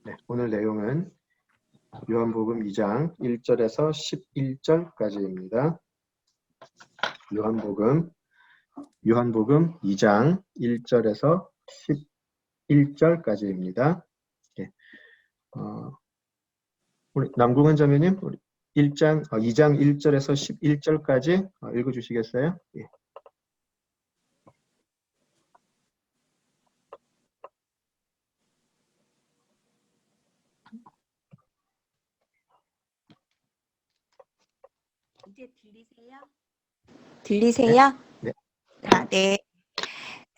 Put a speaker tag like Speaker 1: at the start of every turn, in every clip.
Speaker 1: 네, 오늘 내용은 요한복음 2장 1절에서 11절까지입니다. 요한복음 2장 1절에서 11절까지입니다. 예, 우리 남궁은 자매님, 우리 2장 1절에서 11절까지 읽어주시겠어요? 예.
Speaker 2: 이제 들리세요?
Speaker 1: 네.
Speaker 2: 네.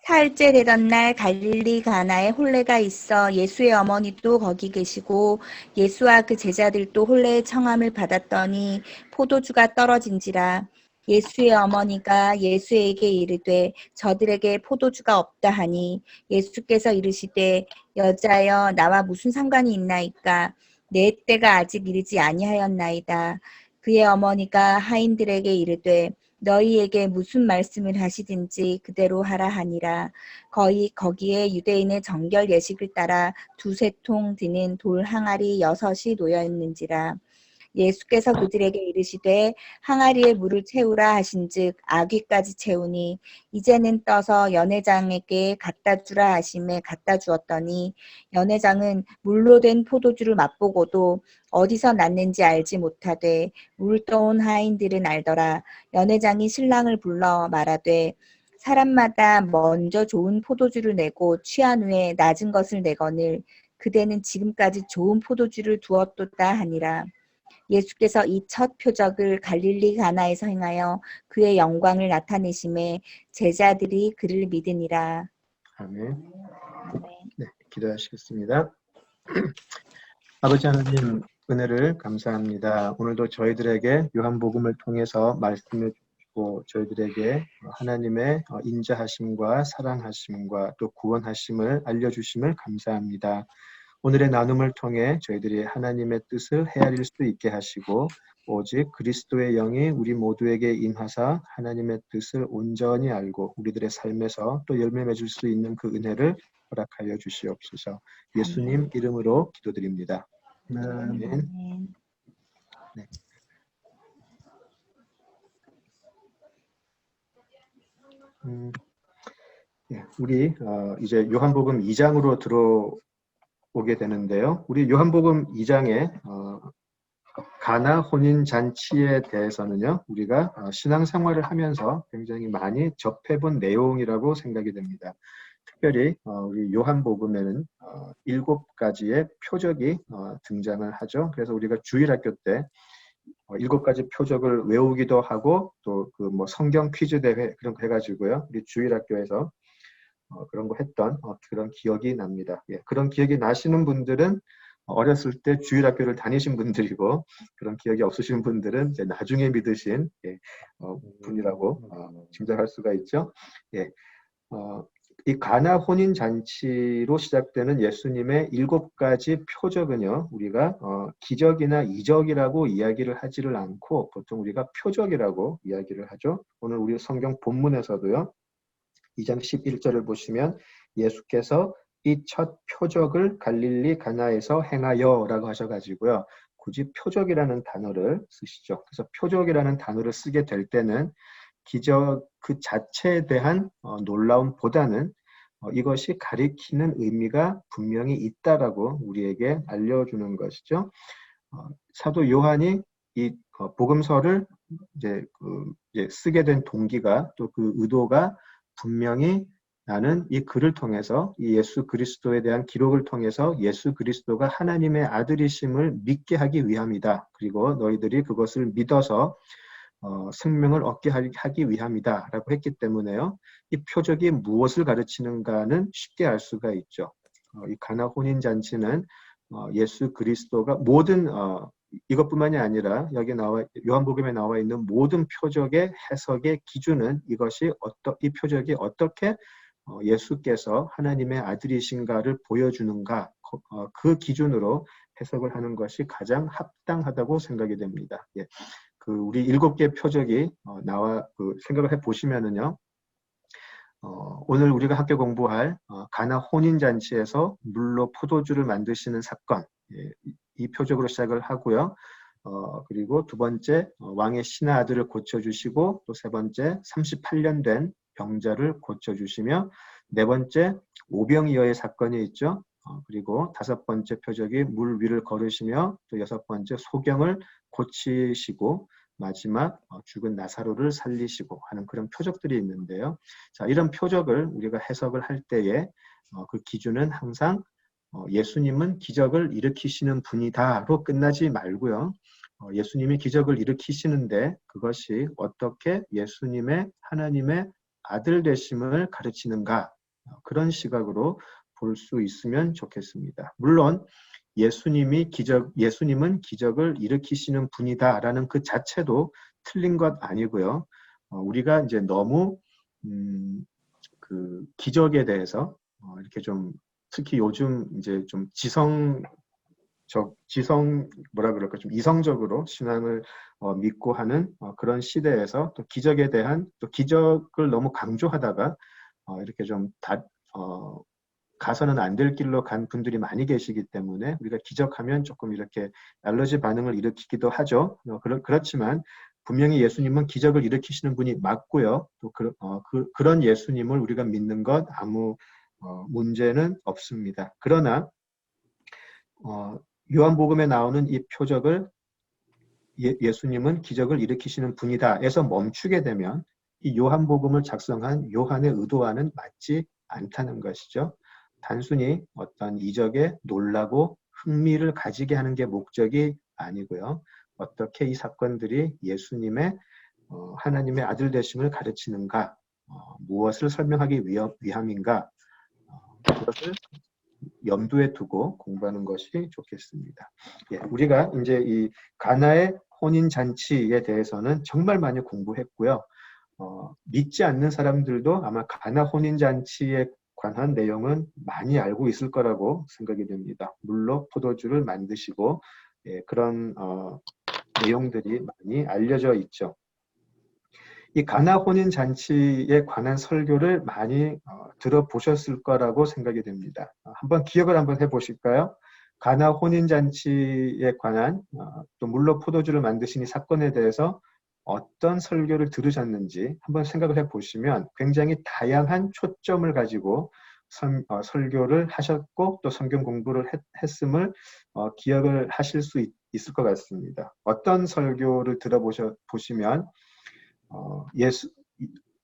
Speaker 2: 사흘째 되던 날 갈릴리 가나에 혼례가 있어 예수의 어머니도 거기 계시고 예수와 그 제자들도 혼례의 청함을 받았더니 포도주가 떨어진지라. 예수의 어머니가 예수에게 이르되 저들에게 포도주가 없다 하니 예수께서 이르시되 여자여 나와 무슨 상관이 있나이까 내 때가 아직 이르지 아니하였나이다. 그의 어머니가 하인들에게 이르되 너희에게 무슨 말씀을 하시든지 그대로 하라 하니라. 거기에 유대인의 정결 예식을 따라 두세 통 드는 돌 항아리 6이 놓여 있는지라. 예수께서 그들에게 이르시되 항아리에 물을 채우라 하신즉 아귀까지 채우니 이제는 떠서 연회장에게 갖다 주라 하심에 갖다 주었더니 연회장은 물로 된 포도주를 맛보고도 어디서 났는지 알지 못하되 물 떠온 하인들은 알더라. 연회장이 신랑을 불러 말하되 사람마다 먼저 좋은 포도주를 내고 취한 후에 낮은 것을 내거늘 그대는 지금까지 좋은 포도주를 두었도다 하니라. 예수께서 이 첫 표적을 갈릴리 가나에서 행하여 그의 영광을 나타내심에 제자들이 그를 믿으니라.
Speaker 1: 아멘. 네, 기도하시겠습니다. 아버지 하나님 은혜를 감사합니다. 오늘도 저희들에게 요한복음을 통해서 말씀해 주시고 저희들에게 하나님의 인자하심과 사랑하심과 또 구원하심을 알려주심을 감사합니다. 오늘의 나눔을 통해 저희들이 하나님의 뜻을 헤아릴 수 있게 하시고 오직 그리스도의 영이 우리 모두에게 임하사 하나님의 뜻을 온전히 알고 우리들의 삶에서 또 열매 맺을 수 있는 그 은혜를 허락하여 주시옵소서. 예수님 이름으로 기도드립니다. 아멘. 네. 우리 이제 요한복음 2장으로 들어오게 되는데요. 우리 요한복음 2장에 가나 혼인 잔치에 대해서는요, 우리가 신앙생활을 하면서 굉장히 많이 접해본 내용이라고 생각이 됩니다. 특별히 우리 요한복음에는 7가지의 표적이 등장을 하죠. 그래서 우리가 주일학교 때 7가지 표적을 외우기도 하고 또 그 뭐 성경 퀴즈 대회 그런 거 해가지고요, 우리 주일학교에서 그런 거 했던 그런 기억이 납니다. 예, 그런 기억이 나시는 분들은 어렸을 때 주일학교를 다니신 분들이고 그런 기억이 없으신 분들은 이제 나중에 믿으신 분이라고 짐작할 수가 있죠. 예, 이 가나 혼인 잔치로 시작되는 예수님의 7가지 표적은요, 우리가 기적이나 이적이라고 이야기를 하지를 않고 보통 우리가 표적이라고 이야기를 하죠. 오늘 우리 성경 본문에서도요, 2장 11절을 보시면 예수께서 이 첫 표적을 갈릴리 가나에서 행하여 라고 하셔가지고요, 굳이 표적이라는 단어를 쓰시죠. 그래서 표적이라는 단어를 쓰게 될 때는 기적 그 자체에 대한 놀라움보다는 이것이 가리키는 의미가 분명히 있다라고 우리에게 알려주는 것이죠. 사도 요한이 이 복음서를 이제 쓰게 된 동기가 또 그 의도가 분명히 나는 이 글을 통해서 이 예수 그리스도에 대한 기록을 통해서 예수 그리스도가 하나님의 아들이심을 믿게 하기 위함이다. 그리고 너희들이 그것을 믿어서 생명을 얻게 하기 위함이다 라고 했기 때문에요, 이 표적이 무엇을 가르치는가는 쉽게 알 수가 있죠. 이 가나 혼인잔치는 예수 그리스도가 모든 이것뿐만이 아니라 여기 요한복음에 나와 있는 모든 표적의 해석의 기준은 이 표적이 어떻게 예수께서 하나님의 아들이신가를 보여주는가, 그 기준으로 해석을 하는 것이 가장 합당하다고 생각이 됩니다. 예. 우리 7개 표적이 생각을 해 보시면은요, 오늘 우리가 함께 공부할 가나 혼인잔치에서 물로 포도주를 만드시는 사건, 예, 이 표적으로 시작을 하고요. 그리고 두 번째 왕의 신하 아들을 고쳐주시고 또 세 번째 38년 된 병자를 고쳐주시며 네 번째 오병이어의 사건이 있죠. 그리고 다섯 번째 표적이 물 위를 걸으시며 또 여섯 번째 소경을 고치시고 마지막 죽은 나사로를 살리시고 하는 그런 표적들이 있는데요. 자, 이런 표적을 우리가 해석을 할 때에 그 기준은 항상 예수님은 기적을 일으키시는 분이다로 끝나지 말고요. 예수님이 기적을 일으키시는데 그것이 어떻게 예수님의 하나님의 아들 되심을 가르치는가 그런 시각으로 볼 수 있으면 좋겠습니다. 물론 예수님은 기적을 일으키시는 분이다라는 그 자체도 틀린 것 아니고요. 우리가 이제 너무 그 기적에 대해서 이렇게 좀 특히 요즘 이제 좀 뭐라 그럴까 좀 이성적으로 신앙을 믿고 하는 그런 시대에서 또 기적에 대한 또 기적을 너무 강조하다가 이렇게 좀 가서는 안 될 길로 간 분들이 많이 계시기 때문에 우리가 기적하면 조금 이렇게 알러지 반응을 일으키기도 하죠. 그렇지만 분명히 예수님은 기적을 일으키시는 분이 맞고요. 또 그런 예수님을 우리가 믿는 것 아무 문제는 없습니다. 그러나 요한복음에 나오는 이 표적을 예수님은 기적을 일으키시는 분이다 에서 멈추게 되면 이 요한복음을 작성한 요한의 의도와는 맞지 않다는 것이죠. 단순히 어떤 이적에 놀라고 흥미를 가지게 하는 게 목적이 아니고요. 어떻게 이 사건들이 예수님의 하나님의 아들 되심을 가르치는가, 무엇을 설명하기 위함인가, 그것을 염두에 두고 공부하는 것이 좋겠습니다. 예, 우리가 이제 이 가나의 혼인 잔치에 대해서는 정말 많이 공부했고요. 믿지 않는 사람들도 아마 가나 혼인 잔치에 관한 내용은 많이 알고 있을 거라고 생각이 됩니다. 물로 포도주를 만드시고 그런 내용들이 많이 알려져 있죠. 이 가나 혼인 잔치에 관한 설교를 많이 들어보셨을 거라고 생각이 됩니다. 한번 기억을 한번 해보실까요? 가나 혼인 잔치에 관한 또 물로 포도주를 만드신 이 사건에 대해서 어떤 설교를 들으셨는지 한번 생각을 해보시면 굉장히 다양한 초점을 가지고 설교를 하셨고 또 성경 공부를 했음을 기억을 하실 수 있을 것 같습니다. 어떤 설교를 들어보시면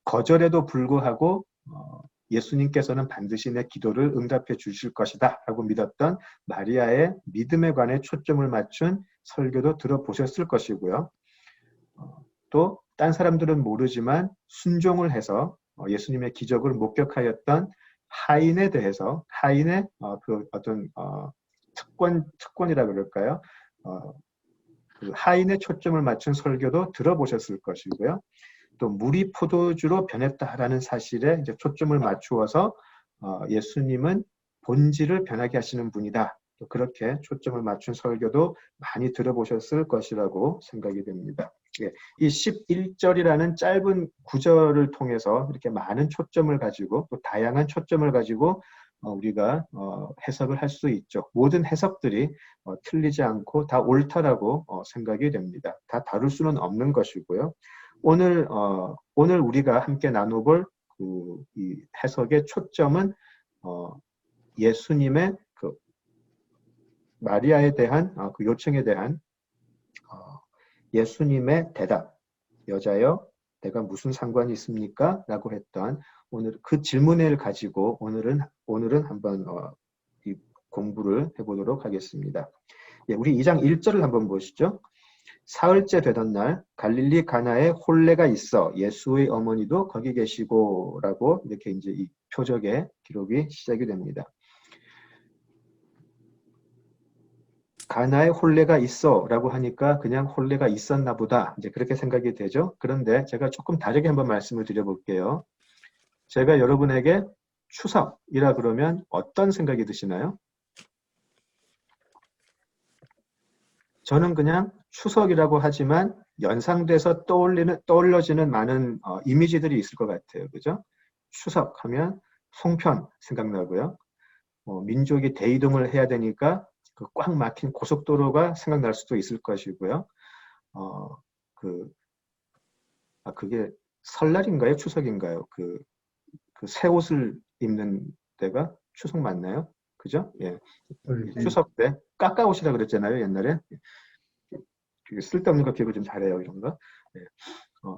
Speaker 1: 거절에도 불구하고 예수님께서는 반드시 내 기도를 응답해 주실 것이다 라고 믿었던 마리아의 믿음에 관해 초점을 맞춘 설교도 들어보셨을 것이고요. 또 딴 사람들은 모르지만 순종을 해서 예수님의 기적을 목격하였던 하인에 대해서 하인의 그 어떤 특권이라 그럴까요? 그 하인의 초점을 맞춘 설교도 들어보셨을 것이고요. 또 물이 포도주로 변했다라는 사실에 이제 초점을 맞추어서 예수님은 본질을 변하게 하시는 분이다. 또 그렇게 초점을 맞춘 설교도 많이 들어보셨을 것이라고 생각이 됩니다. 예, 이 11절이라는 짧은 구절을 통해서 이렇게 많은 초점을 가지고 또 다양한 초점을 가지고 우리가 해석을 할 수 있죠. 모든 해석들이 틀리지 않고 다 옳다라고 생각이 됩니다. 다 다룰 수는 없는 것이고요. 오늘 우리가 함께 나눠볼 이 해석의 초점은 예수님의 그 마리아에 대한 그 요청에 대한 예수님의 대답, 여자여, 내가 무슨 상관이 있습니까? 라고 했던 오늘 그 질문을 가지고 오늘은 한번 이 공부를 해보도록 하겠습니다. 예, 우리 2장 1절을 한번 보시죠. 사흘째 되던 날 갈릴리 가나에 혼례가 있어 예수의 어머니도 거기 계시고라고 이렇게 이제 이 표적의 기록이 시작이 됩니다. 가나에 혼례가 있어라고 하니까 그냥 혼례가 있었나 보다 이제 그렇게 생각이 되죠. 그런데 제가 조금 다르게 한번 말씀을 드려볼게요. 제가 여러분에게 추석이라 그러면 어떤 생각이 드시나요? 저는 그냥 추석이라고 하지만 연상돼서 떠올려지는 많은 이미지들이 있을 것 같아요. 그죠? 추석하면 송편 생각나고요. 민족이 대이동을 해야 되니까 그 꽉 막힌 고속도로가 생각날 수도 있을 것이고요. 어, 그, 그게 설날인가요? 추석인가요? 그 새 옷을 입는 때가 추석 맞나요? 그죠? 예. 추석 때 까까옷이라 그랬잖아요, 옛날에. 쓸데없는 거 기억을 좀 잘해요, 이런 거. 예.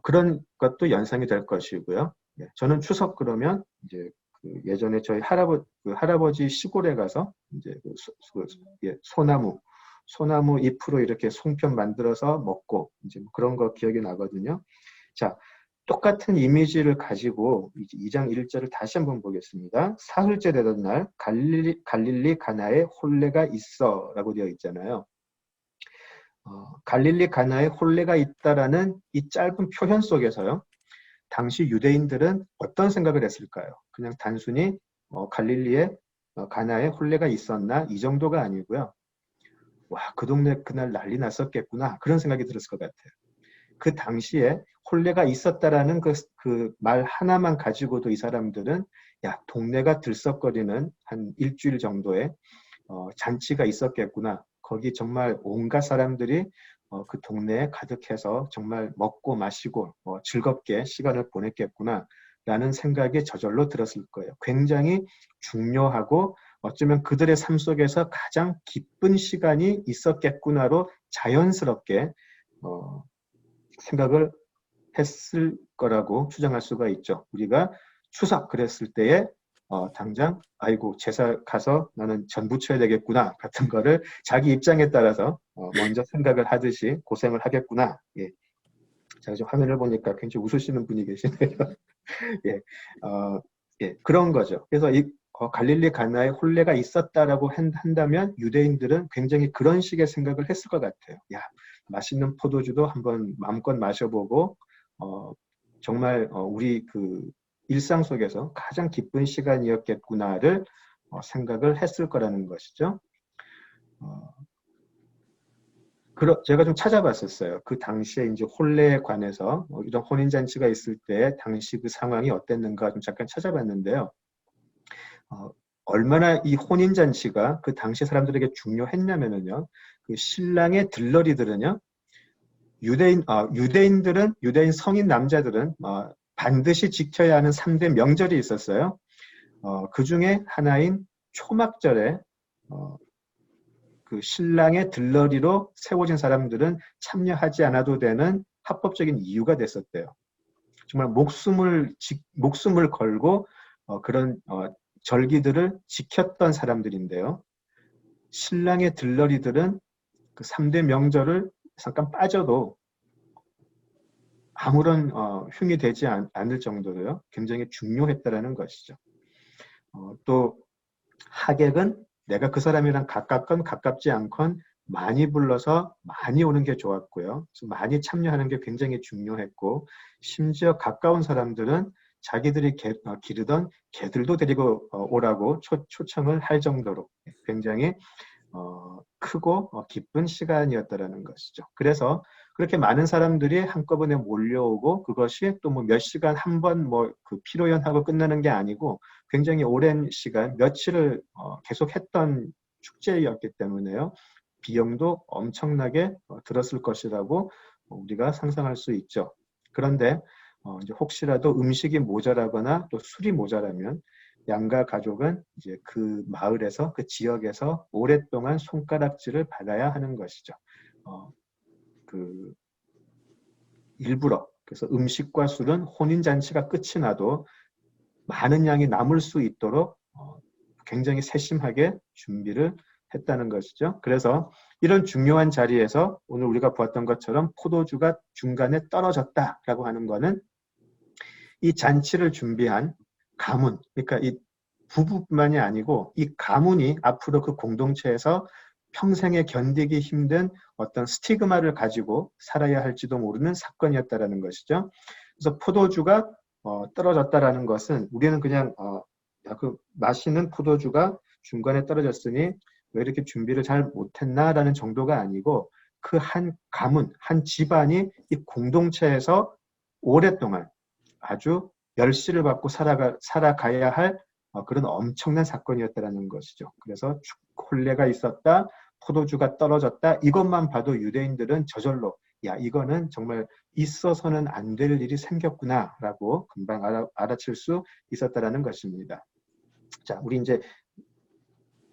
Speaker 1: 그런 것도 연상이 될 것이고요. 예. 저는 추석 그러면 이제 그 예전에 저희 할아버지 시골에 가서 이제 예, 소나무 잎으로 이렇게 송편 만들어서 먹고 이제 뭐 그런 거 기억이 나거든요. 자, 똑같은 이미지를 가지고 2장 1절을 다시 한번 보겠습니다. 사흘째 되던 날 갈릴리 가나에 혼례가 있어라고 되어 있잖아요. 갈릴리 가나에 혼례가 있다라는 이 짧은 표현 속에서요. 당시 유대인들은 어떤 생각을 했을까요? 그냥 단순히 갈릴리에 가나에 혼례가 있었나 이 정도가 아니고요. 와, 그 동네 그날 난리 났었겠구나 그런 생각이 들었을 것 같아요. 그 당시에 혼례가 있었다라는 그 말 하나만 가지고도 이 사람들은 야, 동네가 들썩거리는 한 일주일 정도의 잔치가 있었겠구나. 거기 정말 온갖 사람들이 그 동네에 가득해서 정말 먹고 마시고 즐겁게 시간을 보냈겠구나. 라는 생각이 저절로 들었을 거예요. 굉장히 중요하고 어쩌면 그들의 삶 속에서 가장 기쁜 시간이 있었겠구나로 자연스럽게 생각을 했을 거라고 추정할 수가 있죠. 우리가 추석 그랬을 때에 당장 아이고 제사 가서 나는 전 부쳐야 되겠구나 같은 거를 자기 입장에 따라서 먼저 생각을 하듯이 고생을 하겠구나. 예. 제가 지금 화면을 보니까 굉장히 웃으시는 분이 계시네요. 예. 예, 그런 거죠. 그래서 이 갈릴리 가나에 혼례가 있었다라고 한다면 유대인들은 굉장히 그런 식의 생각을 했을 것 같아요. 야, 맛있는 포도주도 한번 마음껏 마셔보고 정말 우리 그 일상 속에서 가장 기쁜 시간이었겠구나를 생각을 했을 거라는 것이죠. 제가 좀 찾아봤었어요. 그 당시에 이제 혼례에 관해서 이런 혼인잔치가 있을 때 당시 그 상황이 어땠는가 좀 잠깐 찾아봤는데요. 얼마나 이 혼인잔치가 그 당시 사람들에게 중요했냐면은요. 그 신랑의 들러리들은요. 유대인 성인 남자들은 반드시 지켜야 하는 3대 명절이 있었어요. 그 중에 하나인 초막절에 그 신랑의 들러리로 세워진 사람들은 참여하지 않아도 되는 합법적인 이유가 됐었대요. 정말 목숨을 걸고 그런 절기들을 지켰던 사람들인데요. 신랑의 들러리들은 그 3대 명절을 잠깐 빠져도 아무런 흉이 되지 않을 정도로요. 굉장히 중요했다라는 것이죠. 또 하객은 내가 그 사람이랑 가깝건 가깝지 않건 많이 불러서 많이 오는 게 좋았고요. 많이 참여하는 게 굉장히 중요했고 심지어 가까운 사람들은 자기들이 기르던 개들도 데리고 오라고 초청을 할 정도로 굉장히 크고 기쁜 시간이었다라는 것이죠. 그래서 그렇게 많은 사람들이 한꺼번에 몰려오고 그것이 또 뭐 몇 시간 한 번 뭐 그 피로연하고 끝나는 게 아니고 굉장히 오랜 시간 며칠을 계속 했던 축제였기 때문에요. 비용도 엄청나게 들었을 것이라고 우리가 상상할 수 있죠. 그런데 이제 혹시라도 음식이 모자라거나 또 술이 모자라면 양가 가족은 이제 그 마을에서 그 지역에서 오랫동안 손가락질을 받아야 하는 것이죠. 그 일부러 그래서 음식과 술은 혼인잔치가 끝이 나도 많은 양이 남을 수 있도록 굉장히 세심하게 준비를 했다는 것이죠. 그래서 이런 중요한 자리에서 오늘 우리가 보았던 것처럼 포도주가 중간에 떨어졌다라고 하는 것은 이 잔치를 준비한 가문, 그러니까 이 부부뿐만이 아니고 이 가문이 앞으로 그 공동체에서 평생에 견디기 힘든 어떤 스티그마를 가지고 살아야 할지도 모르는 사건이었다라는 것이죠. 그래서 포도주가 떨어졌다라는 것은 우리는 그냥 그 마시는 포도주가 중간에 떨어졌으니 왜 이렇게 준비를 잘 못했나라는 정도가 아니고 그 한 가문, 한 집안이 이 공동체에서 오랫동안 아주 멸시를 받고 살아가야 할 그런 엄청난 사건이었다라는 것이죠. 그래서 혼례가 있었다, 포도주가 떨어졌다, 이것만 봐도 유대인들은 저절로 야, 이거는 정말 있어서는 안 될 일이 생겼구나라고 금방 알아챌 수 있었다라는 것입니다. 자, 우리 이제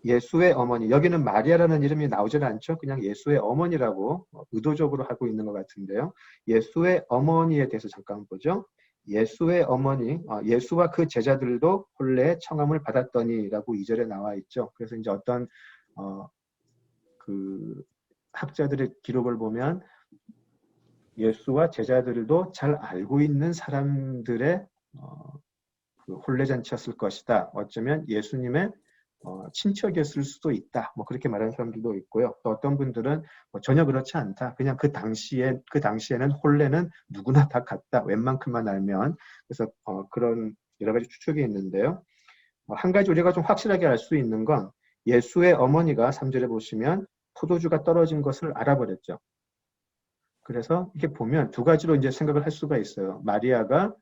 Speaker 1: 예수의 어머니, 여기는 마리아라는 이름이 나오질 않죠. 그냥 예수의 어머니라고 의도적으로 하고 있는 것 같은데요. 예수의 어머니에 대해서 잠깐 보죠. 예수의 어머니, 예수와 그 제자들도 혼례의 청함을 받았더니라고 2절에 나와 있죠. 그래서 이제 어떤 그 학자들의 기록을 보면 예수와 제자들도 잘 알고 있는 사람들의 그 혼례잔치였을 것이다. 어쩌면 예수님의 친척이었을 수도 있다. 뭐 그렇게 말하는 사람들도 있고요. 또 어떤 분들은 전혀 그렇지 않다. 그냥 그 당시에는 혼례는 누구나 다 같다. 웬만큼만 알면. 그래서 그런 여러 가지 추측이 있는데요. 한 가지 우리가 좀 확실하게 알 수 있는 건 예수의 어머니가 3절에 보시면 포도주가 떨어진 것을 알아버렸죠. 그래서 이렇게 보면 두 가지로 이제 생각을 할 수가 있어요. 마리아가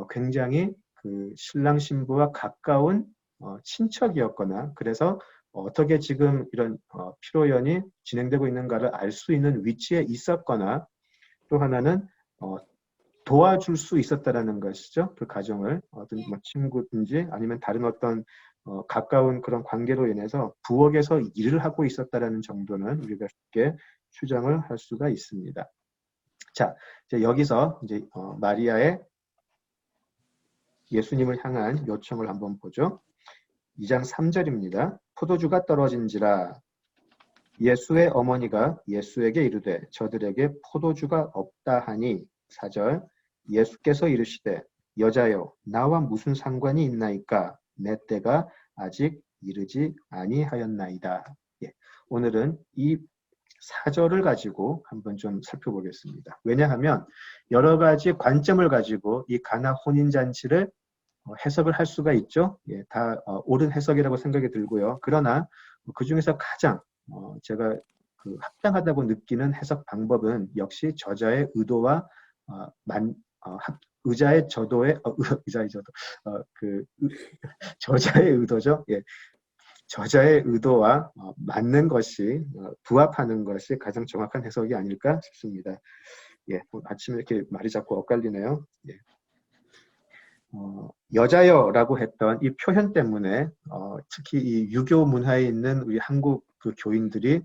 Speaker 1: 굉장히 그 신랑 신부와 가까운 친척이었거나, 그래서 어떻게 지금 이런 피로연이 진행되고 있는가를 알 수 있는 위치에 있었거나, 또 하나는 도와줄 수 있었다라는 것이죠. 그 가정을 어떤 뭐 친구든지 아니면 다른 어떤 가까운 그런 관계로 인해서 부엌에서 일을 하고 있었다라는 정도는 우리가 쉽게 추정을 할 수가 있습니다. 자, 이제 여기서 이제 마리아의 예수님을 향한 요청을 한번 보죠. 2장 3절입니다. 포도주가 떨어진지라 예수의 어머니가 예수에게 이르되 저들에게 포도주가 없다 하니 4절 예수께서 이르시되 여자여 나와 무슨 상관이 있나이까 내 때가 아직 이르지 아니하였나이다. 예, 오늘은 이 4절을 가지고 한번 좀 살펴보겠습니다. 왜냐하면 여러 가지 관점을 가지고 이 가나 혼인잔치를 해석을 할 수가 있죠. 예, 다 옳은 해석이라고 생각이 들고요. 그러나 그 중에서 가장 제가 그 합당하다고 느끼는 해석 방법은 역시 저자의 의도와 의자의 저도의 의자의 저도 저자의 의도죠. 예, 저자의 의도와 맞는 것이 부합하는 것이 가장 정확한 해석이 아닐까 싶습니다. 예, 아침에 이렇게 말이 자꾸 엇갈리네요. 예. 여자여라고 했던 이 표현 때문에 특히 이 유교 문화에 있는 우리 한국 그 교인들이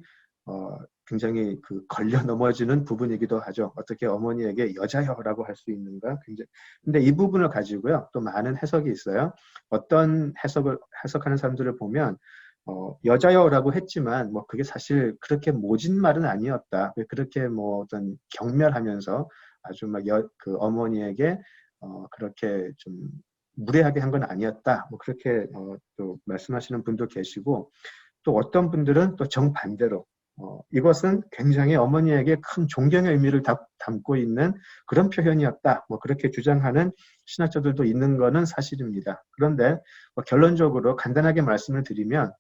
Speaker 1: 굉장히 그 걸려 넘어지는 부분이기도 하죠. 어떻게 어머니에게 여자여라고 할 수 있는가? 굉장히. 근데 이 부분을 가지고요, 또 많은 해석이 있어요. 어떤 해석하는 사람들을 보면 여자여라고 했지만 뭐 그게 사실 그렇게 모진 말은 아니었다. 그렇게 뭐 어떤 경멸하면서 아주 막 그 어머니에게 그렇게 좀 무례하게 한 건 아니었다. 뭐 그렇게 또 말씀하시는 분도 계시고, 또 어떤 분들은 또 정반대로 이것은 굉장히 어머니에게 큰 존경의 의미를 담고 있는 그런 표현이었다. 뭐 그렇게 주장하는 신학자들도 있는 것은 사실입니다. 그런데 결론적으로 간단하게 말씀을 드리면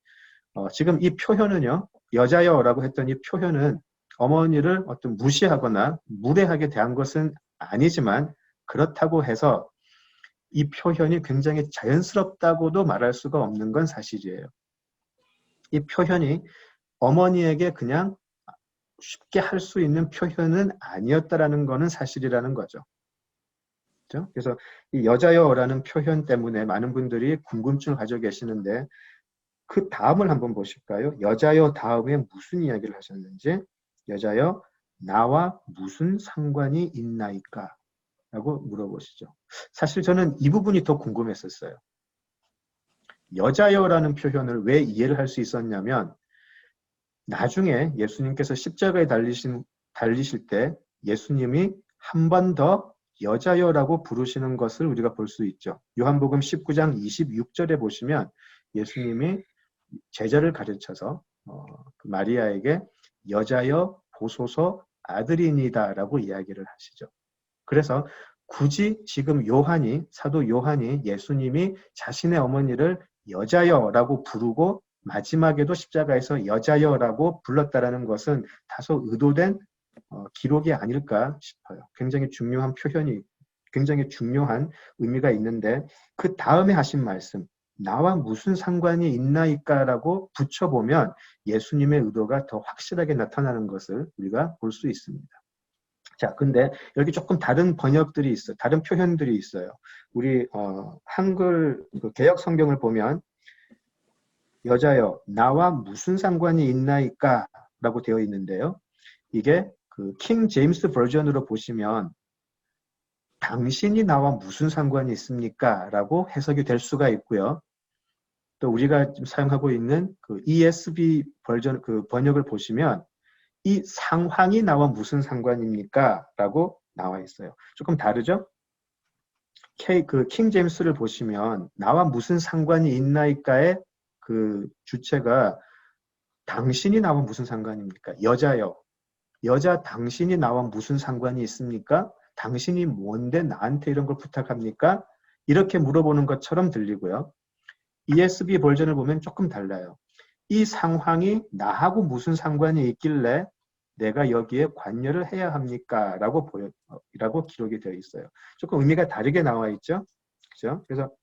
Speaker 1: 지금 이 표현은요, 여자여라고 했던 이 표현은 어머니를 어떤 무시하거나 무례하게 대한 것은 아니지만, 그렇다고 해서 이 표현이 굉장히 자연스럽다고도 말할 수가 없는 건 사실이에요. 이 표현이 어머니에게 그냥 쉽게 할 수 있는 표현은 아니었다라는 것은 사실이라는 거죠. 그렇죠? 그래서 이 여자여라는 표현 때문에 많은 분들이 궁금증을 가지고 계시는데, 그 다음을 한번 보실까요? 여자여 다음에 무슨 이야기를 하셨는지. 여자여 나와 무슨 상관이 있나이까? 라고 물어보시죠. 사실 저는 이 부분이 더 궁금했었어요. 여자여라는 표현을 왜 이해를 할 수 있었냐면, 나중에 예수님께서 십자가에 달리실 때 예수님이 한 번 더 여자여라고 부르시는 것을 우리가 볼 수 있죠. 요한복음 19장 26절에 보시면 예수님이 제자를 가르쳐서 마리아에게 여자여 보소서 아들이니다 라고 이야기를 하시죠. 그래서 굳이 지금 사도 요한이 예수님이 자신의 어머니를 여자여라고 부르고 마지막에도 십자가에서 여자여라고 불렀다라는 것은 다소 의도된 기록이 아닐까 싶어요. 굉장히 중요한 표현이 굉장히 중요한 의미가 있는데 그 다음에 하신 말씀 나와 무슨 상관이 있나이까라고 붙여보면 예수님의 의도가 더 확실하게 나타나는 것을 우리가 볼 수 있습니다. 자, 근데 여기 조금 다른 번역들이 있어요. 다른 표현들이 있어요. 우리 한글 그 개역 성경을 보면 여자여 나와 무슨 상관이 있나이까 라고 되어 있는데요. 이게 그 킹 제임스 버전으로 보시면 당신이 나와 무슨 상관이 있습니까? 라고 해석이 될 수가 있고요. 또 우리가 지금 사용하고 있는 그 ESV 버전 그 번역을 보시면 이 상황이 나와 무슨 상관입니까? 라고 나와 있어요. 조금 다르죠? 그 킹 제임스를 보시면 나와 무슨 상관이 있나이까의 그 주체가 당신이 나와 무슨 상관입니까? 여자요. 여자 당신이 나와 무슨 상관이 있습니까? 당신이 뭔데 나한테 이런 걸 부탁합니까? 이렇게 물어보는 것처럼 들리고요. ESV 버전을 보면 조금 달라요. 이 상황이 나하고 무슨 상관이 있길래 내가 여기에 관여를 해야 합니까? 라고 기록이 되어 있어요. 조금 의미가 다르게 나와 있죠? 그죠? 그래서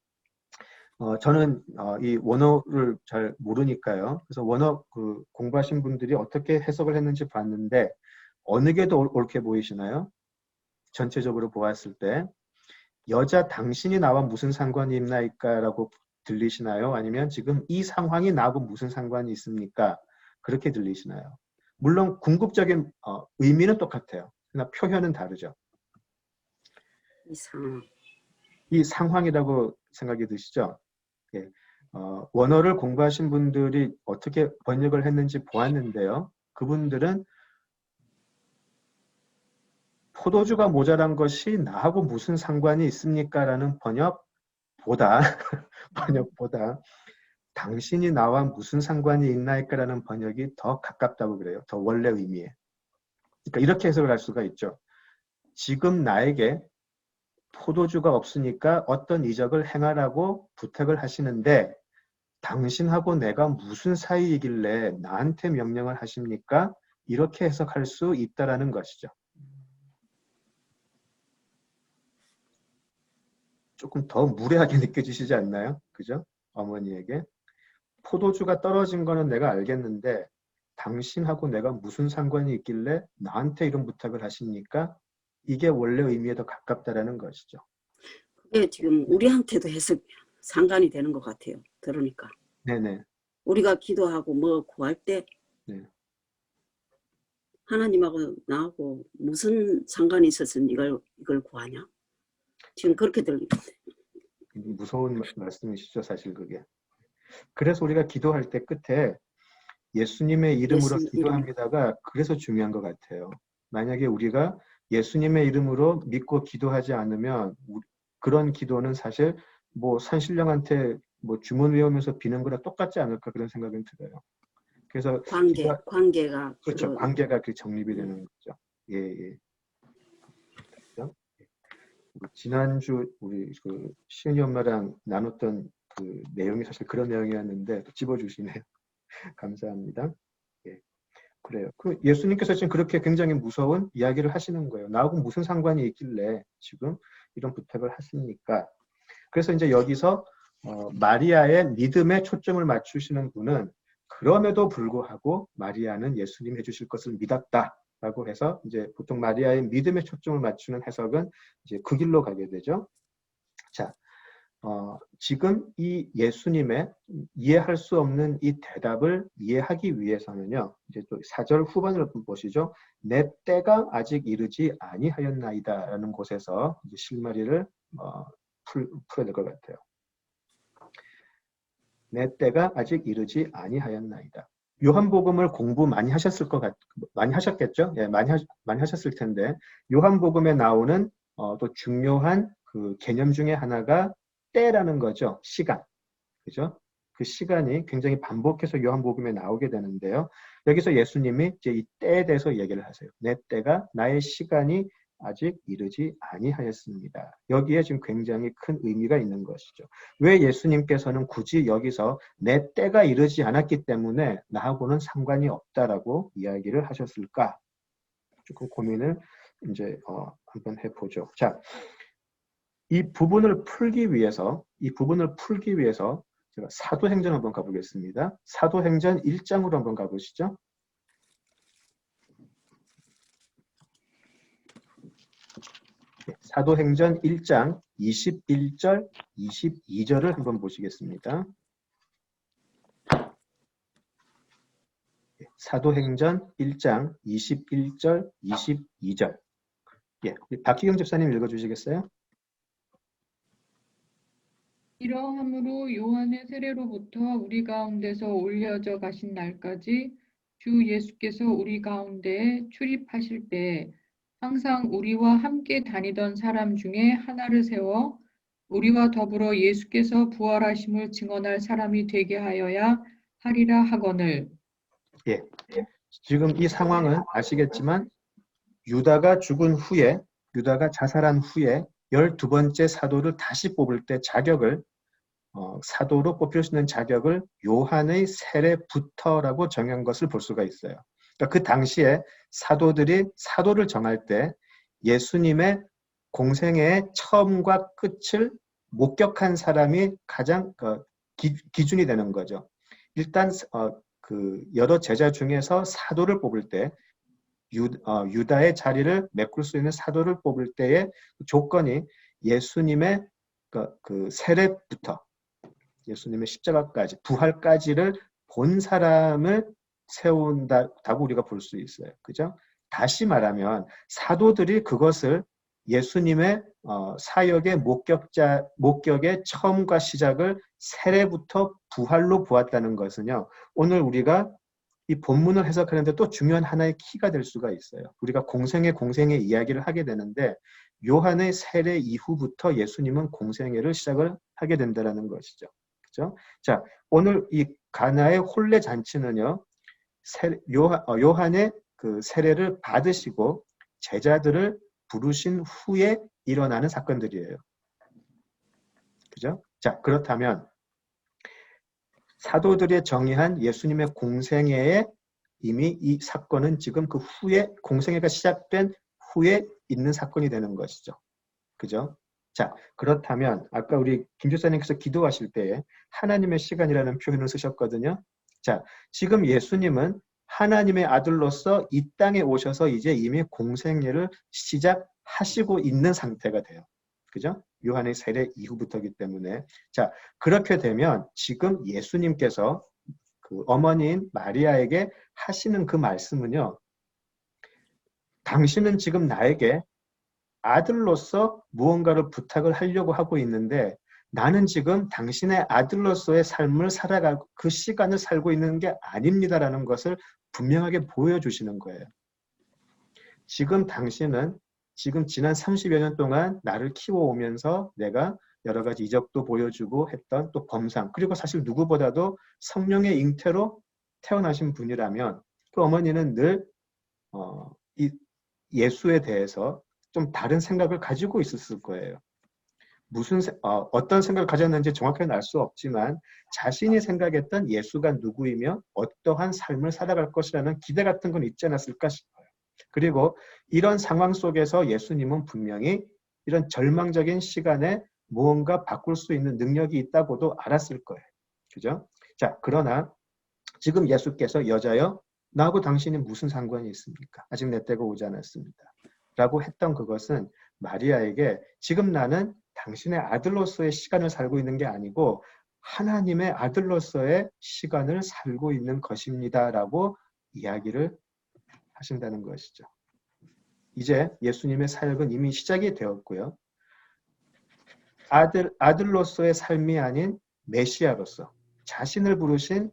Speaker 1: 저는 이 원어를 잘 모르니까요. 그래서 원어 그 공부하신 분들이 어떻게 해석을 했는지 봤는데 어느 게 더 옳게 보이시나요? 전체적으로 보았을 때 여자 당신이 나와 무슨 상관이 있나이까라고 들리시나요? 아니면 지금 이 상황이 나하고 무슨 상관이 있습니까? 그렇게 들리시나요? 물론 궁극적인 의미는 똑같아요. 그러나 표현은 다르죠.
Speaker 3: 이상.
Speaker 1: 이 상황이라고 생각이 드시죠? 예. 원어를 공부하신 분들이 어떻게 번역을 했는지 보았는데요. 그분들은 포도주가 모자란 것이 나하고 무슨 상관이 있습니까? 라는 번역보다 당신이 나와 무슨 상관이 있나이까라는 번역이 더 가깝다고 그래요. 더 원래 의미에. 그러니까 이렇게 해석을 할 수가 있죠. 지금 나에게 포도주가 없으니까 어떤 이적을 행하라고 부탁을 하시는데 당신하고 내가 무슨 사이이길래 나한테 명령을 하십니까? 이렇게 해석할 수 있다라는 것이죠. 조금 더 무례하게 느껴지시지 않나요? 그죠? 어머니에게. 포도주가 떨어진 거는 내가 알겠는데 당신하고 내가 무슨 상관이 있길래 나한테 이런 부탁을 하십니까? 이게 원래 의미에 더 가깝다라는 것이죠.
Speaker 3: 그게 지금 우리한테도 해석 상관이 되는 것 같아요. 들으니까.
Speaker 1: 네네.
Speaker 3: 우리가 기도하고 뭐 구할 때
Speaker 1: 네.
Speaker 3: 하나님하고 나하고 무슨 상관이 있어서 이걸 구하냐? 지금 그렇게 들리는데.
Speaker 1: 무서운 말씀이시죠, 사실 그게. 그래서 우리가 기도할 때 끝에 예수님의 이름으로
Speaker 3: 예수님
Speaker 1: 기도합니다가 그래서 중요한 것 같아요. 만약에 우리가 예수님의 이름으로 믿고 기도하지 않으면 그런 기도는 사실 뭐 산신령한테 뭐 주문 외우면서 비는 거랑 똑같지 않을까 그런 생각은 들어요. 그래서
Speaker 3: 관계가
Speaker 1: 그렇죠. 관계가 그 정립이 되는 거죠. 예, 예. 그렇죠? 지난주 우리 그 시은이 엄마랑 나눴던 그 내용이 사실 그런 내용이었는데 또 집어주시네요. 감사합니다. 예, 그래요. 그 예수님께서 지금 그렇게 굉장히 무서운 이야기를 하시는 거예요. 나하고 무슨 상관이 있길래 지금 이런 부탁을 하십니까? 그래서 이제 여기서 마리아의 믿음에 초점을 맞추시는 분은 그럼에도 불구하고 마리아는 예수님 해주실 것을 믿었다라고 해서 이제 보통 마리아의 믿음에 초점을 맞추는 해석은 이제 그 길로 가게 되죠. 자, 지금 이 예수님의 이해할 수 없는 이 대답을 이해하기 위해서는요. 이제 또 4절 후반을 보시죠. 내 때가 아직 이르지 아니하였나이다라는 곳에서 이제 실마리를 풀어야 될 것 같아요. 내 때가 아직 이르지 아니하였나이다. 요한복음을 공부 많이 하셨을 많이 하셨겠죠? 예, 많이 하셨을 텐데 요한복음에 나오는 또 중요한 그 개념 중에 하나가 때라는 거죠. 시간. 그죠? 그 시간이 굉장히 반복해서 요한복음에 나오게 되는데요. 여기서 예수님이 이제 이 때에 대해서 얘기를 하세요. 내 때가 나의 시간이 아직 이르지 아니하였습니다. 여기에 지금 굉장히 큰 의미가 있는 것이죠. 왜 예수님께서는 굳이 여기서 내 때가 이르지 않았기 때문에 나하고는 상관이 없다라고 이야기를 하셨을까? 조금 고민을 이제 한번 해보죠. 자, 이 부분을 풀기 위해서 제가 사도행전 한번 가보겠습니다. 사도행전 1장으로 한번 가보시죠. 사도행전 1장 21절, 22절을 한번 보시겠습니다. 사도행전 1장 21절, 22절. 우리 박희경 집사님 읽어주시겠어요?
Speaker 4: 이러함으로 요한의 세례로부터 우리 가운데서 올려져 가신 날까지 주 예수께서 우리 가운데에 출입하실 때에 항상 우리와 함께 다니던 사람 중에 하나를 세워 우리와 더불어 예수께서 부활하심을 증언할 사람이 되게 하여야 하리라 하거늘.
Speaker 1: 지금 이 상황은 아시겠지만 유다가 자살한 후에 12번째 사도를 다시 뽑을 때 자격을 사도로 뽑힐 수 있는 자격을 요한의 세례부터라고 정한 것을 볼 수가 있어요. 그러니까 그 당시에 사도들이 사도를 정할 때 예수님의 공생애의 처음과 끝을 목격한 사람이 가장 기준이 되는 거죠. 일단 그 여러 제자 중에서 사도를 뽑을 때 유다의 자리를 메꿀 수 있는 사도를 뽑을 때의 조건이 예수님의 그 세례부터 예수님의 십자가까지 부활까지를 본 사람을 세운다고 우리가 볼 수 있어요. 그죠? 다시 말하면 사도들이 그것을 예수님의 사역의 목격의 처음과 시작을 세례부터 부활로 보았다는 것은요. 오늘 우리가 이 본문을 해석하는데 또 중요한 하나의 키가 될 수가 있어요. 우리가 공생의 이야기를 하게 되는데 요한의 세례 이후부터 예수님은 공생애를 시작을 하게 된다는 것이죠. 그죠? 자, 오늘 이 가나의 혼례 잔치는요. 요한의 그 세례를 받으시고 제자들을 부르신 후에 일어나는 사건들이에요. 그죠? 자, 그렇다면 사도들이 정의한 예수님의 공생애에 이미 이 사건은 지금 그 후에 공생애가 시작된 후에 있는 사건이 되는 것이죠. 그죠? 자, 그렇다면 아까 우리 김 교사님께서 기도하실 때에 하나님의 시간이라는 표현을 쓰셨거든요. 자, 지금 예수님은 하나님의 아들로서 이 땅에 오셔서 이제 이미 공생애를 시작하시고 있는 상태가 돼요. 그죠? 요한의 세례 이후부터이기 때문에. 자, 그렇게 되면 지금 예수님께서 그 어머니인 마리아에게 하시는 그 말씀은요. 당신은 지금 나에게 아들로서 무언가를 부탁을 하려고 하고 있는데 나는 지금 당신의 아들로서의 삶을 살아가고 그 시간을 살고 있는 게 아닙니다라는 것을 분명하게 보여주시는 거예요. 지금 당신은 지금 지난 30여 년 동안 나를 키워오면서 내가 여러 가지 이적도 보여주고 했던 또 범상 그리고 사실 누구보다도 성령의 잉태로 태어나신 분이라면 그 어머니는 늘 이 예수에 대해서 좀 다른 생각을 가지고 있었을 거예요. 어떤 생각을 가졌는지 정확하게 알 수 없지만 자신이 생각했던 예수가 누구이며 어떠한 삶을 살아갈 것이라는 기대 같은 건 있지 않았을까 싶어요. 그리고 이런 상황 속에서 예수님은 분명히 이런 절망적인 시간에 무언가 바꿀 수 있는 능력이 있다고도 알았을 거예요. 그죠? 자, 그러나 지금 예수께서 여자여 나하고 당신이 무슨 상관이 있습니까? 아직 내 때가 오지 않았습니다. 라고 했던 그것은 마리아에게 지금 나는 당신의 아들로서의 시간을 살고 있는 게 아니고 하나님의 아들로서의 시간을 살고 있는 것입니다. 라고 이야기를 하신다는 것이죠. 이제 예수님의 사역은 이미 시작이 되었고요. 아들로서의 삶이 아닌 메시아로서 자신을 부르신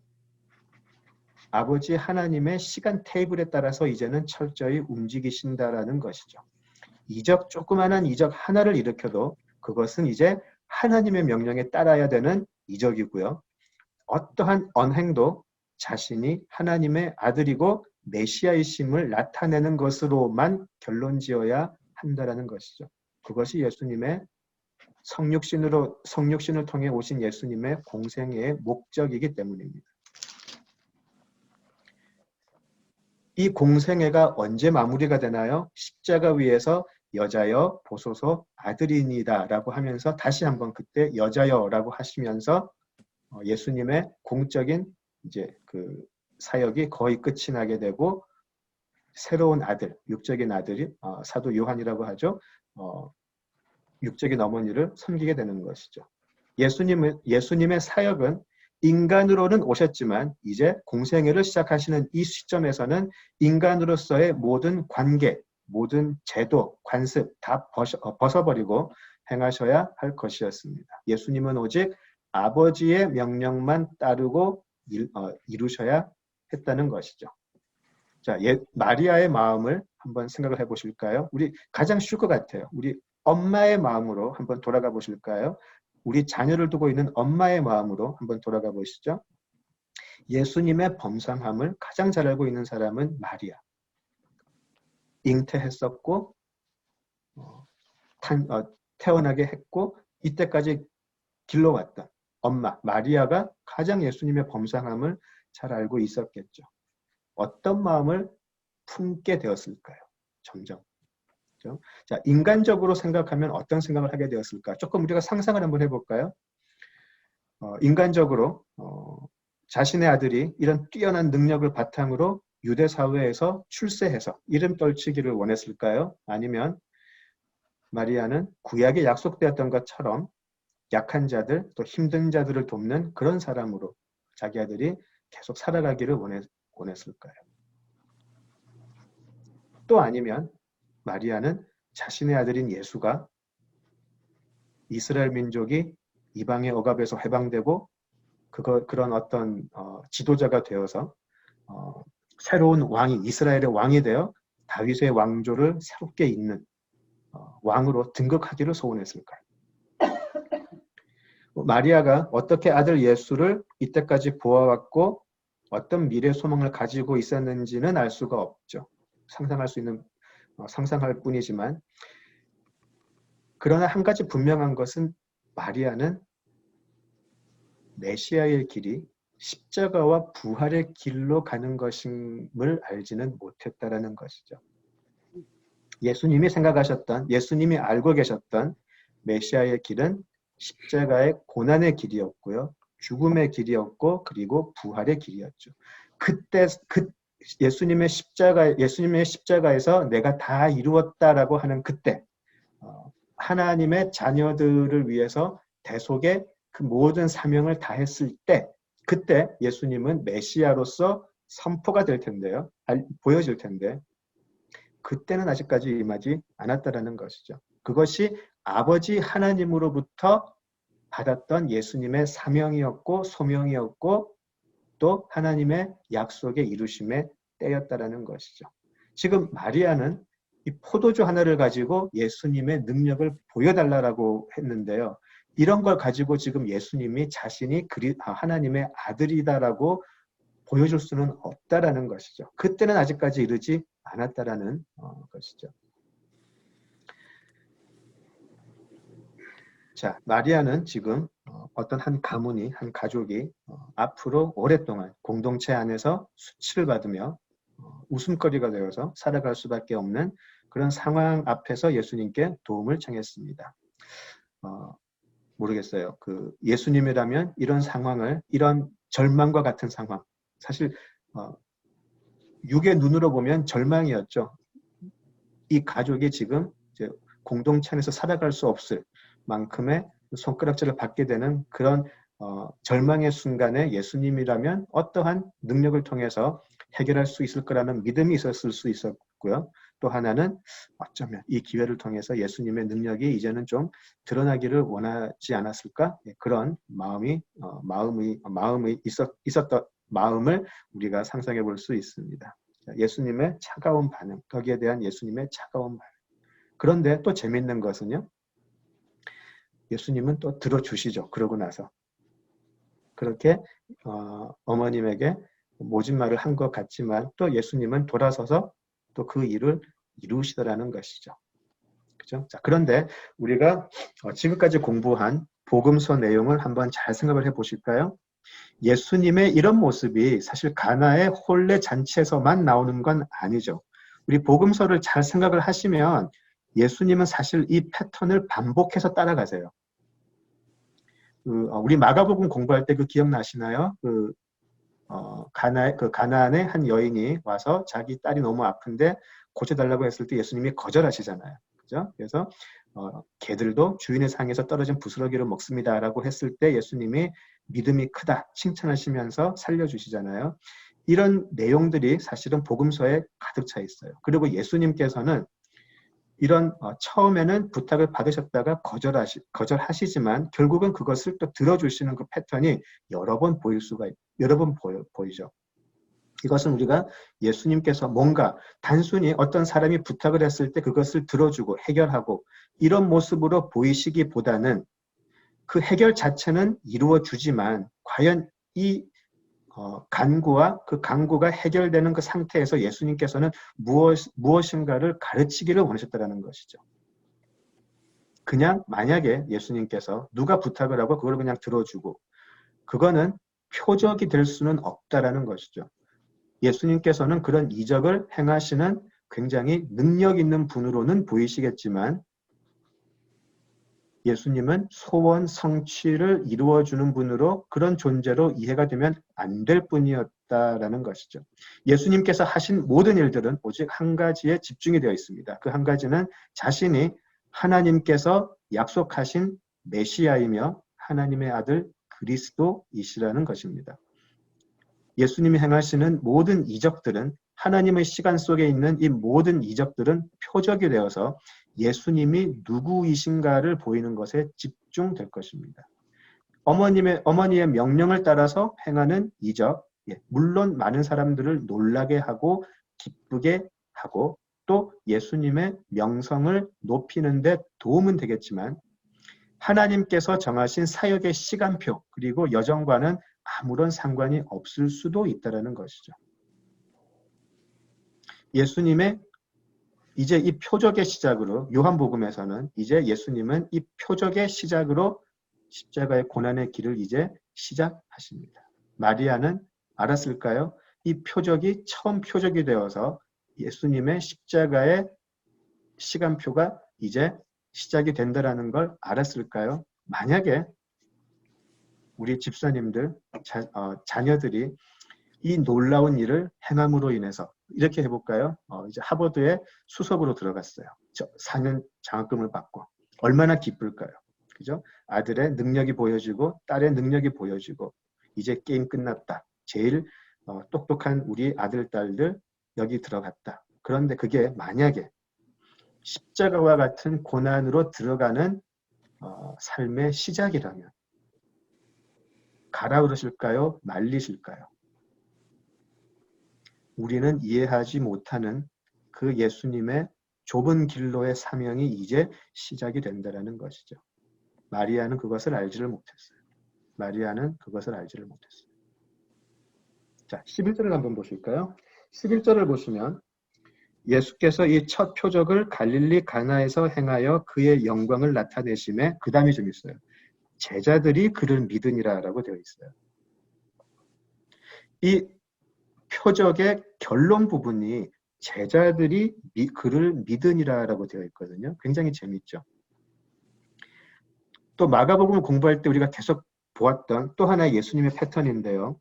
Speaker 1: 아버지 하나님의 시간 테이블에 따라서 이제는 철저히 움직이신다라는 것이죠. 조그마한 이적 하나를 일으켜도 그것은 이제 하나님의 명령에 따라야 되는 이적이고요. 어떠한 언행도 자신이 하나님의 아들이고 메시아이심을 나타내는 것으로만 결론지어야 한다라는 것이죠. 그것이 예수님의 성육신을 통해 오신 예수님의 공생애의 목적이기 때문입니다. 이 공생애가 언제 마무리가 되나요? 십자가 위에서 여자여 보소서 아들이니다라고 하면서 다시 한번 그때 여자여라고 하시면서 예수님의 공적인 이제 그 사역이 거의 끝이 나게 되고 새로운 아들, 육적인 아들이 사도 요한이라고 하죠. 육적인 어머니를 섬기게 되는 것이죠. 예수님의 사역은 인간으로는 오셨지만 이제 공생애를 시작하시는 이 시점에서는 인간으로서의 모든 관계, 모든 제도, 관습 다 벗어버리고 행하셔야 할 것이었습니다. 예수님은 오직 아버지의 명령만 따르고 이루셔야 했다는 것이죠. 자, 마리아의 마음을 한번 생각을 해보실까요? 우리 가장 쉬울 것 같아요. 우리 엄마의 마음으로 한번 돌아가 보실까요? 우리 자녀를 두고 있는 엄마의 마음으로 한번 돌아가 보시죠. 예수님의 범상함을 가장 잘 알고 있는 사람은 마리아. 잉태했었고 태어나게 했고 이때까지 길러왔던 엄마 마리아가 가장 예수님의 범상함을 잘 알고 있었겠죠. 어떤 마음을 품게 되었을까요? 점점. 그렇죠? 자, 인간적으로 생각하면 어떤 생각을 하게 되었을까? 조금 우리가 상상을 한번 해볼까요? 인간적으로 자신의 아들이 이런 뛰어난 능력을 바탕으로 유대 사회에서 출세해서 이름 떨치기를 원했을까요? 아니면 마리아는 구약에 약속되었던 것처럼 약한 자들, 또 힘든 자들을 돕는 그런 사람으로 자기 아들이 계속 살아가기를 원했을까요? 또 아니면 마리아는 자신의 아들인 예수가 이스라엘 민족이 이방의 억압에서 해방되고 그런 어떤 지도자가 되어서 새로운 왕이 이스라엘의 왕이 되어 다윗의 왕조를 새롭게 잇는 왕으로 등극하기를 소원했을까요? 마리아가 어떻게 아들 예수를 이때까지 보아왔고 어떤 미래 소망을 가지고 있었는지는 알 수가 없죠. 상상할 뿐이지만 그러나 한 가지 분명한 것은 마리아는 메시아의 길이 십자가와 부활의 길로 가는 것임을 알지는 못했다라는 것이죠. 예수님이 생각하셨던, 예수님이 알고 계셨던 메시아의 길은 십자가의 고난의 길이었고요. 죽음의 길이었고 그리고 부활의 길이었죠. 그때 예수님의 십자가에서 내가 다 이루었다라고 하는 그때 하나님의 자녀들을 위해서 대속의 그 모든 사명을 다했을 때 그때 예수님은 메시아로서 선포가 될 텐데요. 보여질 텐데 그때는 아직까지 임하지 않았다라는 것이죠. 그것이 아버지 하나님으로부터 받았던 예수님의 사명이었고 소명이었고 또 하나님의 약속의 이루심의 때였다라는 것이죠. 지금 마리아는 이 포도주 하나를 가지고 예수님의 능력을 보여달라고 했는데요. 이런 걸 가지고 지금 예수님이 자신이 하나님의 아들이다라고 보여줄 수는 없다라는 것이죠. 그때는 아직까지 이르지 않았다라는 것이죠. 자, 마리아는 지금 어떤 한 가문이, 한 가족이 앞으로 오랫동안 공동체 안에서 수치를 받으며 웃음거리가 되어서 살아갈 수밖에 없는 그런 상황 앞에서 예수님께 도움을 청했습니다. 모르겠어요. 예수님이라면 이런 상황을, 이런 절망과 같은 상황, 사실 육의 눈으로 보면 절망이었죠. 이 가족이 지금 이제 공동체 안에서 살아갈 수 없을 만큼의 손가락질을 받게 되는 그런 절망의 순간에 예수님이라면 어떠한 능력을 통해서 해결할 수 있을 거라는 믿음이 있었을 수 있었고요. 또 하나는 어쩌면 이 기회를 통해서 예수님의 능력이 이제는 좀 드러나기를 원하지 않았을까? 그런 마음이 있었던 마음을 우리가 상상해 볼 수 있습니다. 예수님의 차가운 반응, 거기에 대한 예수님의 차가운 반응. 그런데 또 재밌는 것은요. 예수님은 또 들어주시죠. 그러고 나서. 그렇게 어머님에게 모진 말을 한 것 같지만 또 예수님은 돌아서서 또 그 일을 이루시더라는 것이죠. 그죠? 자, 그런데 우리가 지금까지 공부한 복음서 내용을 한번 잘 생각을 해 보실까요? 예수님의 이런 모습이 사실 가나의 혼례 잔치에서만 나오는 건 아니죠. 우리 복음서를 잘 생각을 하시면 예수님은 사실 이 패턴을 반복해서 따라가세요. 우리 마가복음 공부할 때 그 기억나시나요? 가나안의 한 여인이 와서 자기 딸이 너무 아픈데 고쳐달라고 했을 때 예수님이 거절하시잖아요. 그죠? 그래서 개들도 주인의 상에서 떨어진 부스러기를 먹습니다라고 했을 때 예수님이 믿음이 크다 칭찬하시면서 살려주시잖아요. 이런 내용들이 사실은 복음서에 가득 차 있어요. 그리고 예수님께서는 이런 처음에는 부탁을 받으셨다가 거절하시지만 결국은 그것을 또 들어주시는 그 패턴이 여러 번 보이죠. 이것은 우리가 예수님께서 뭔가 단순히 어떤 사람이 부탁을 했을 때 그것을 들어주고 해결하고 이런 모습으로 보이시기보다는 그 해결 자체는 이루어주지만 과연 이 간구와 그 간구가 해결되는 그 상태에서 예수님께서는 무엇인가를 가르치기를 원하셨다는 것이죠. 그냥 만약에 예수님께서 누가 부탁을 하고 그걸 그냥 들어주고 그거는 표적이 될 수는 없다라는 것이죠. 예수님께서는 그런 이적을 행하시는 굉장히 능력 있는 분으로는 보이시겠지만 예수님은 소원 성취를 이루어주는 분으로 그런 존재로 이해가 되면 안 될 뿐이었다라는 것이죠. 예수님께서 하신 모든 일들은 오직 한 가지에 집중이 되어 있습니다. 그 한 가지는 자신이 하나님께서 약속하신 메시아이며 하나님의 아들 그리스도이시라는 것입니다. 예수님이 행하시는 모든 이적들은 하나님의 시간 속에 있는 이 모든 이적들은 표적이 되어서 예수님이 누구이신가를 보이는 것에 집중될 것입니다. 어머니의 명령을 따라서 행하는 이적, 물론 많은 사람들을 놀라게 하고 기쁘게 하고 또 예수님의 명성을 높이는 데 도움은 되겠지만 하나님께서 정하신 사역의 시간표 그리고 여정과는 아무런 상관이 없을 수도 있다는 것이죠. 예수님의 이제 이 표적의 시작으로 요한복음에서는 이제 예수님은 이 표적의 시작으로 십자가의 고난의 길을 이제 시작하십니다. 마리아는 알았을까요? 이 표적이 처음 표적이 되어서 예수님의 십자가의 시간표가 이제 시작이 된다라는 걸 알았을까요? 만약에 우리 집사님들, 자녀들이 이 놀라운 일을 행함으로 인해서 이렇게 해볼까요? 이제 하버드에 수석으로 들어갔어요. 4년 장학금을 받고 얼마나 기쁠까요? 그죠? 아들의 능력이 보여지고 딸의 능력이 보여지고 이제 게임 끝났다. 제일 똑똑한 우리 아들, 딸들 여기 들어갔다. 그런데 그게 만약에 십자가와 같은 고난으로 들어가는 삶의 시작이라면 가라 그러실까요? 말리실까요? 우리는 이해하지 못하는 그 예수님의 좁은 길로의 사명이 이제 시작이 된다는 것이죠. 마리아는 그것을 알지를 못했어요. 마리아는 그것을 알지를 못했어요. 자, 11절을 한번 보실까요? 11절을 보시면 예수께서 이 첫 표적을 갈릴리 가나에서 행하여 그의 영광을 나타내심에 그 다음이 좀 있어요. 제자들이 그를 믿으니라 라고 되어 있어요. 이 표적의 결론 부분이 제자들이 그를 믿으니라 라고 되어 있거든요. 굉장히 재밌죠. 또 마가복음을 공부할 때 우리가 계속 보았던 또 하나의 예수님의 패턴인데요.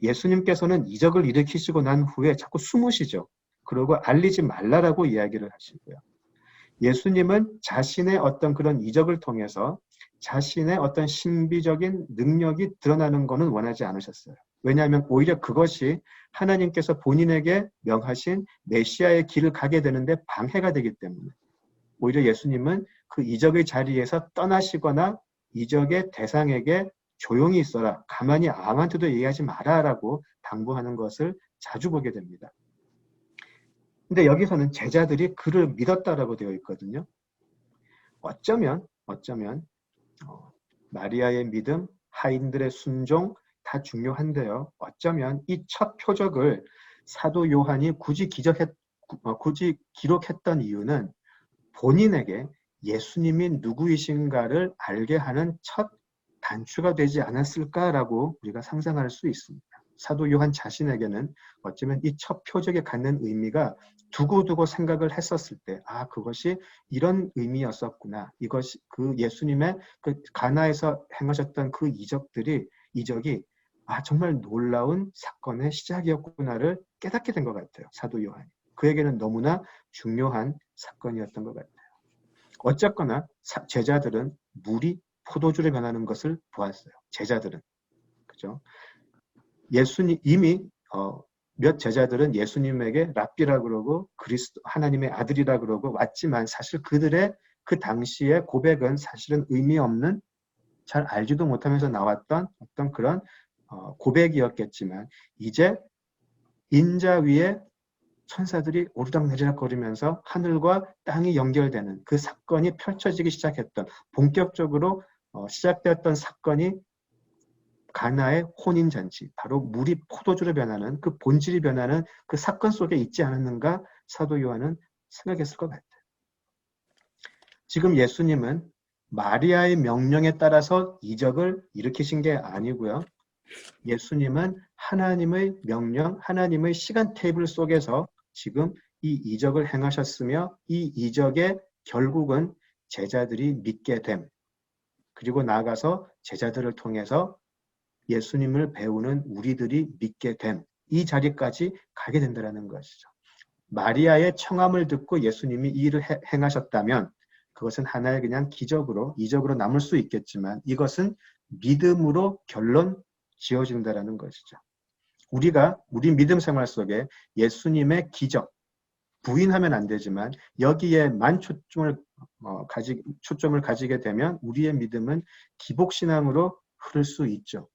Speaker 1: 예수님께서는 이적을 일으키시고 난 후에 자꾸 숨으시죠. 그리고 알리지 말라라고 이야기를 하시고요. 예수님은 자신의 어떤 그런 이적을 통해서 자신의 어떤 신비적인 능력이 드러나는 것은 원하지 않으셨어요. 왜냐하면 오히려 그것이 하나님께서 본인에게 명하신 메시아의 길을 가게 되는데 방해가 되기 때문에 오히려 예수님은 그 이적의 자리에서 떠나시거나 이적의 대상에게 조용히 있어라, 가만히 아무한테도 얘기하지 마라라고 당부하는 것을 자주 보게 됩니다. 근데 여기서는 제자들이 그를 믿었다라고 되어 있거든요. 어쩌면 마리아의 믿음, 하인들의 순종 다 중요한데요. 어쩌면 이 첫 표적을 사도 요한이 굳이 기록했던 이유는 본인에게 예수님이 누구이신가를 알게 하는 첫 단추가 되지 않았을까라고 우리가 상상할 수 있습니다. 사도 요한 자신에게는 어쩌면 이 첫 표적이 갖는 의미가 두고두고 생각을 했었을 때, 아, 그것이 이런 의미였었구나. 이것이 그 예수님의 그 가나에서 행하셨던 그 이적이 아, 정말 놀라운 사건의 시작이었구나를 깨닫게 된 것 같아요. 사도 요한이. 그에게는 너무나 중요한 사건이었던 것 같아요. 어쨌거나 제자들은 물이 포도주로 변하는 것을 보았어요. 제자들은. 그죠? 이미 몇 제자들은 예수님에게 랍비라 그러고 그리스도 하나님의 아들이라 그러고 왔지만 사실 그들의 그 당시의 고백은 사실은 의미 없는 잘 알지도 못하면서 나왔던 어떤 그런 고백이었겠지만 이제 인자 위에 천사들이 오르락내리락 거리면서 하늘과 땅이 연결되는 그 사건이 펼쳐지기 시작했던 본격적으로 시작되었던 사건이 가나의 혼인잔치, 바로 물이 포도주로 변하는 그 본질이 변하는 그 사건 속에 있지 않았는가 사도 요한은 생각했을 것 같아요. 지금 예수님은 마리아의 명령에 따라서 이적을 일으키신 게 아니고요. 예수님은 하나님의 명령, 하나님의 시간 테이블 속에서 지금 이 이적을 행하셨으며 이 이적의 결국은 제자들이 믿게 됨, 그리고 나아가서 제자들을 통해서 예수님을 배우는 우리들이 믿게 됨, 이 자리까지 가게 된다는 것이죠. 마리아의 청함을 듣고 예수님이 이 일을 행하셨다면 그것은 하나의 그냥 기적으로, 이적으로 남을 수 있겠지만 이것은 믿음으로 결론 지어진다는 것이죠. 우리 믿음 생활 속에 예수님의 기적, 부인하면 안 되지만 여기에만 초점을 가지게 되면 우리의 믿음은 기복신앙으로 흐를 수 있죠.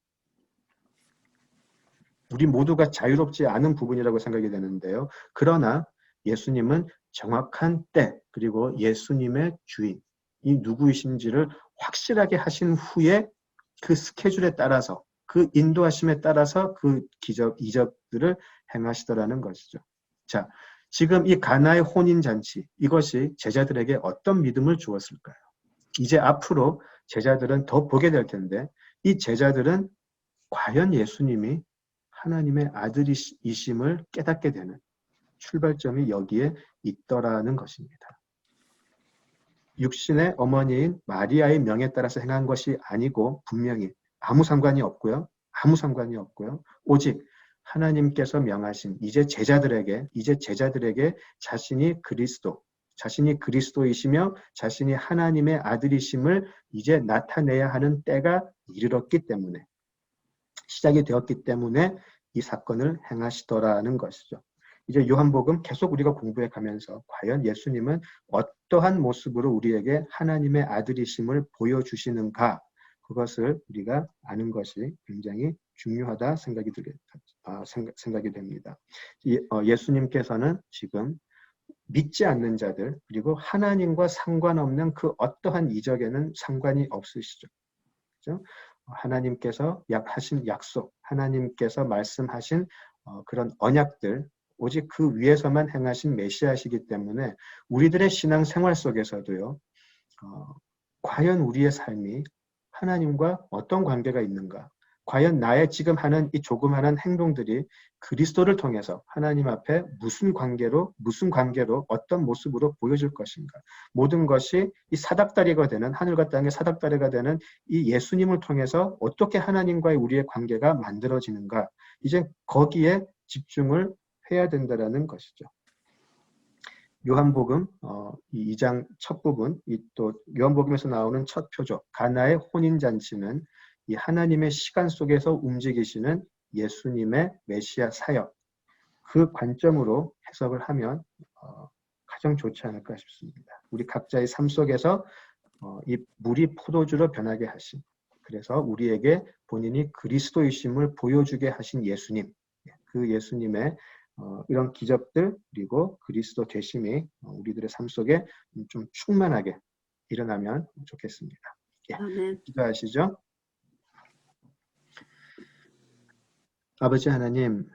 Speaker 1: 우리 모두가 자유롭지 않은 부분이라고 생각이 되는데요. 그러나 예수님은 정확한 때, 그리고 예수님의 주인이 누구이신지를 확실하게 하신 후에 그 스케줄에 따라서, 그 인도하심에 따라서 그 이적들을 행하시더라는 것이죠. 자, 지금 이 가나의 혼인잔치, 이것이 제자들에게 어떤 믿음을 주었을까요? 이제 앞으로 제자들은 더 보게 될 텐데 이 제자들은 과연 예수님이 하나님의 아들이심을 깨닫게 되는 출발점이 여기에 있더라는 것입니다. 육신의 어머니인 마리아의 명에 따라서 행한 것이 아니고 분명히 아무 상관이 없고요. 오직 하나님께서 명하신 이제 제자들에게 자신이 그리스도이시며 자신이 하나님의 아들이심을 이제 나타내야 하는 때가 이르렀기 때문에, 시작이 되었기 때문에 이 사건을 행하시더라는 것이죠. 이제 요한복음 계속 우리가 공부해 가면서 과연 예수님은 어떠한 모습으로 우리에게 하나님의 아들이심을 보여주시는가, 그것을 우리가 아는 것이 굉장히 중요하다 생각이 됩니다. 예수님께서는 지금 믿지 않는 자들, 그리고 하나님과 상관없는 그 어떠한 이적에는 상관이 없으시죠. 그렇죠? 하나님께서 하신 약속, 하나님께서 말씀하신 그런 언약들, 오직 그 위에서만 행하신 메시아시기 때문에 우리들의 신앙 생활 속에서도요, 과연 우리의 삶이 하나님과 어떤 관계가 있는가? 과연 나의 지금 하는 이 조그마한 행동들이 그리스도를 통해서 하나님 앞에 무슨 관계로 어떤 모습으로 보여질 것인가? 모든 것이 이 사닥다리가 되는, 하늘과 땅의 사닥다리가 되는 이 예수님을 통해서 어떻게 하나님과의 우리의 관계가 만들어지는가? 이제 거기에 집중을 해야 된다는 것이죠. 요한복음 2장 첫 부분, 또 요한복음에서 나오는 첫 표적 가나의 혼인잔치는 이 하나님의 시간 속에서 움직이시는 예수님의 메시아 사역, 그 관점으로 해석을 하면 가장 좋지 않을까 싶습니다. 우리 각자의 삶 속에서 이 물이 포도주로 변하게 하신, 그래서 우리에게 본인이 그리스도이심을 보여주게 하신 예수님, 그 예수님의 이런 기적들, 그리고 그리스도 되심이 우리들의 삶 속에 좀 충만하게 일어나면 좋겠습니다.
Speaker 3: 아멘.
Speaker 1: 기도하시죠. 아버지 하나님,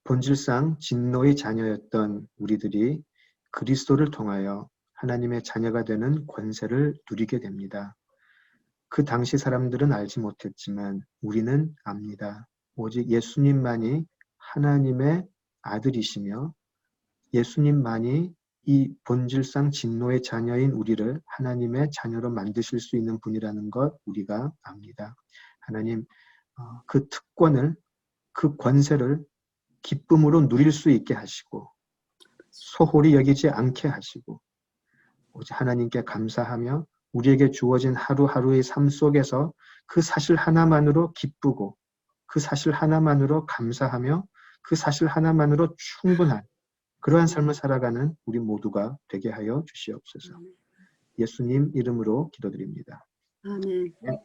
Speaker 1: 본질상 진노의 자녀였던 우리들이 그리스도를 통하여 하나님의 자녀가 되는 권세를 누리게 됩니다. 그 당시 사람들은 알지 못했지만 우리는 압니다. 오직 예수님만이 하나님의 아들이시며 예수님만이 이 본질상 진노의 자녀인 우리를 하나님의 자녀로 만드실 수 있는 분이라는 것 우리가 압니다. 하나님, 그 특권을, 그 권세를 기쁨으로 누릴 수 있게 하시고 소홀히 여기지 않게 하시고 오직 하나님께 감사하며 우리에게 주어진 하루하루의 삶 속에서 그 사실 하나만으로 기쁘고 그 사실 하나만으로 감사하며 그 사실 하나만으로 충분한 그러한 삶을 살아가는 우리 모두가 되게 하여 주시옵소서. 예수님 이름으로 기도드립니다.
Speaker 3: 아멘.
Speaker 1: 네.